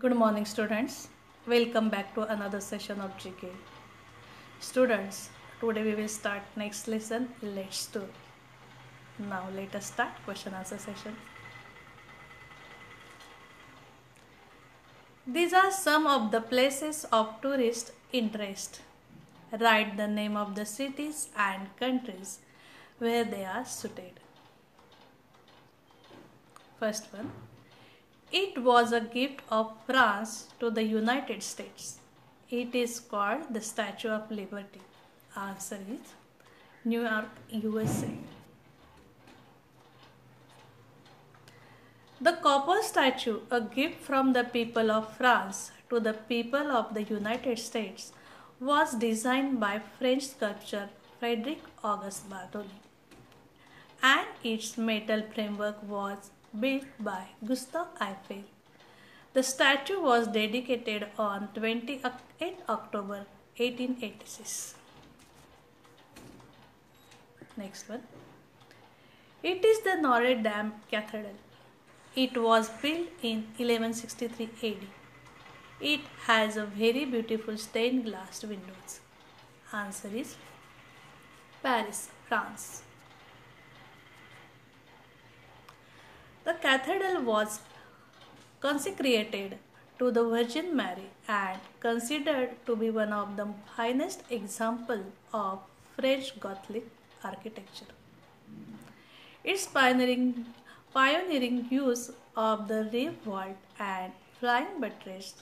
Good morning, students. Welcome back to another session of GK. Students, today we will start next lesson. Let's do. Now let us start question answer session. These are some of the places of tourist interest. Write the name of the cities and countries where they are suited. First one. It was a gift of France to the United States. It is called the Statue of Liberty. Answer is New York, USA. The copper statue, a gift from the people of France to the people of the United States, was designed by French sculptor Frederic Auguste Bartholdi, and its metal framework was built by Gustave Eiffel. The statue was dedicated on 28 October 1886. Next one. It is the Notre Dame Cathedral. It was built in 1163 AD. It has a very beautiful stained glass windows. Answer is Paris, France. The cathedral was consecrated to the Virgin Mary and considered to be one of the finest examples of French Gothic architecture. Its pioneering use of the reeve vault and flying buttress,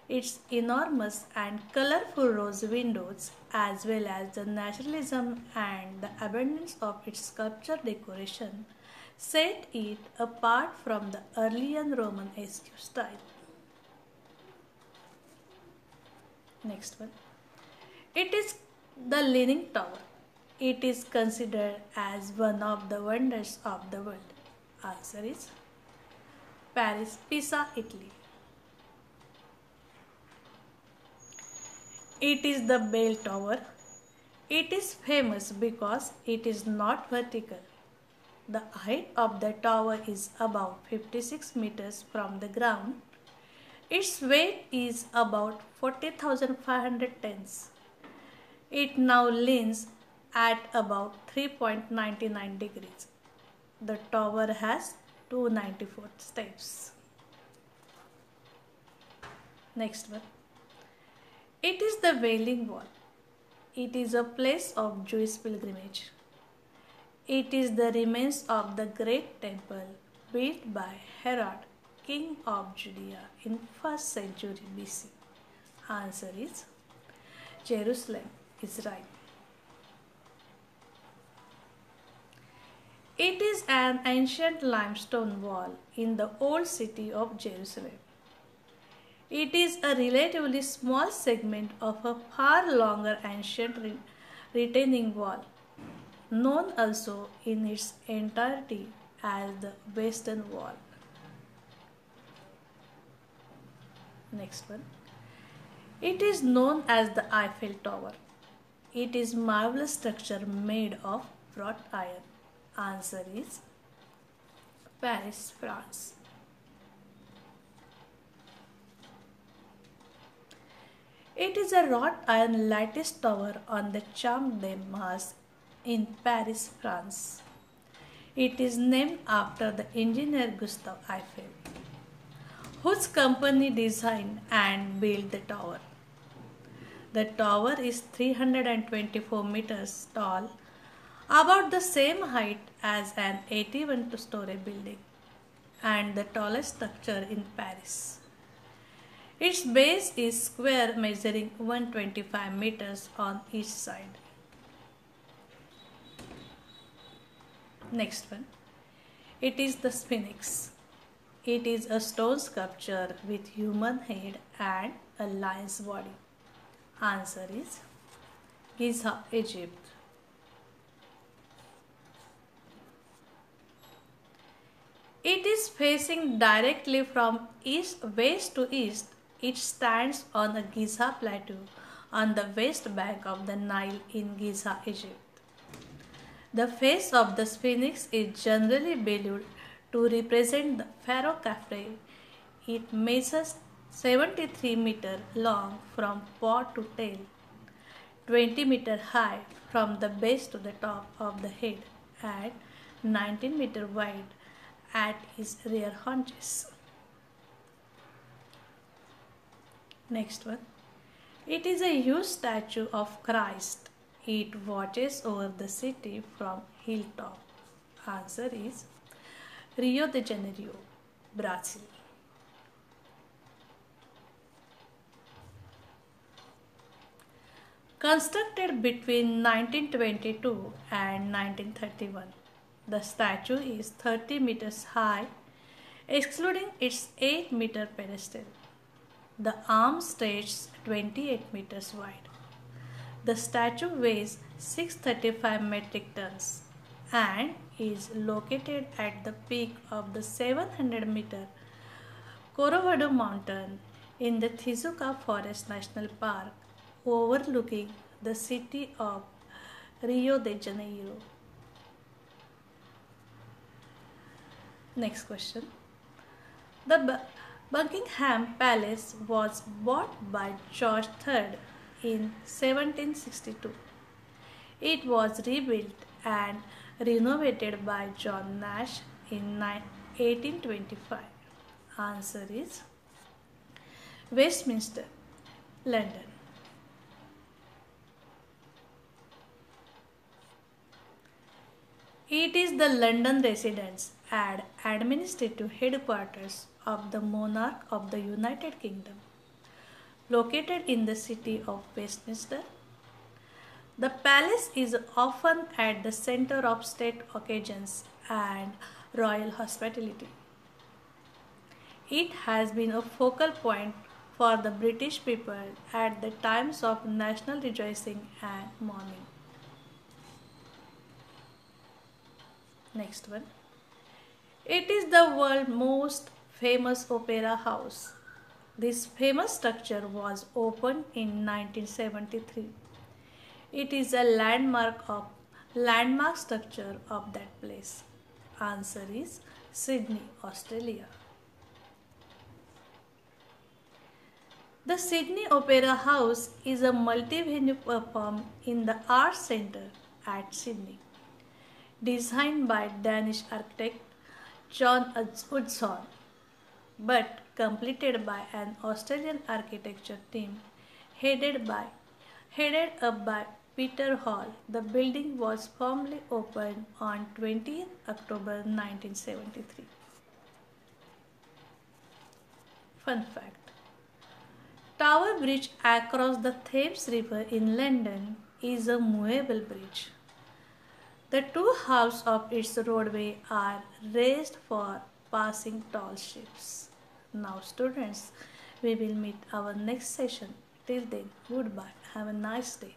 its enormous and colorful rose windows, as well as the naturalism and the abundance of its sculpture decoration, set it apart from the earlier Romanesque style. Next one. It is the Leaning Tower. It is considered as one of the wonders of the world. Answer is Paris, Pisa, Italy. It is the Bell Tower. It is famous because it is not vertical. The height of the tower is about 56 meters from the ground. Its weight is about 40,500 tons. It now leans at about 3.99 degrees. The tower has 294 steps. Next one. It is the Wailing Wall. It is a place of Jewish pilgrimage. It is the remains of the great temple built by Herod, king of Judea in 1st century BC. Answer is Jerusalem, Israel. It is an ancient limestone wall in the old city of Jerusalem. It is a relatively small segment of a far longer ancient retaining wall, known also in its entirety as the Western Wall. Next one. It is known as the Eiffel Tower. It is marvelous structure made of wrought iron. Answer is Paris, France. It is a wrought iron lattice tower on the Champ de Mars in Paris, France. It is named after the engineer Gustave Eiffel, whose company designed and built the tower. The tower is 324 meters tall, about the same height as an 81-story building, and the tallest structure in Paris. Its base is square, measuring 125 meters on each side. Next one. It is the Sphinx. It is a stone sculpture with human head and a lion's body. Answer is Giza, Egypt. It is facing directly from west to east. It stands on a Giza plateau on the west bank of the Nile in Giza, Egypt. The face of the Sphinx is generally believed to represent the Pharaoh Khafre. It measures 73-meter long from paw to tail, 20-meter high from the base to the top of the head, and 19-meter wide at his rear haunches. Next one. It is a huge statue of Christ. It watches over the city from hilltop. Answer is Rio de Janeiro, Brazil. Constructed between 1922 and 1931, the statue is 30 meters high, excluding its 8-meter pedestal. The arm stretches 28 meters wide. The statue weighs 635 metric tons and is located at the peak of the 700-meter Corcovado Mountain in the Tijuca Forest National Park, overlooking the city of Rio de Janeiro. Next question. The Buckingham Palace was bought by George III in 1762. It was rebuilt and renovated by John Nash in 1825. Answer is Westminster, London. It is the London residence and administrative headquarters of the monarch of the United Kingdom, located in the city of Westminster. The palace is often at the center of state occasions and royal hospitality. It has been a focal point for the British people at the times of national rejoicing and mourning. Next one. It is the world's most famous opera house. This famous structure was opened in 1973. It is a landmark structure of that place. Answer is Sydney, Australia. The Sydney Opera House is a multi-venue perform in the Arts Centre at Sydney. Designed by Danish architect John Utzon, but completed by an Australian architecture team headed up by Peter Hall. The building was formally opened on 20 October 1973. Fun fact. Tower Bridge across the Thames River in London is a movable bridge. The two halves of its roadway are raised for passing tall ships. Now students, we will meet our next session. Till then, goodbye. Have a nice day.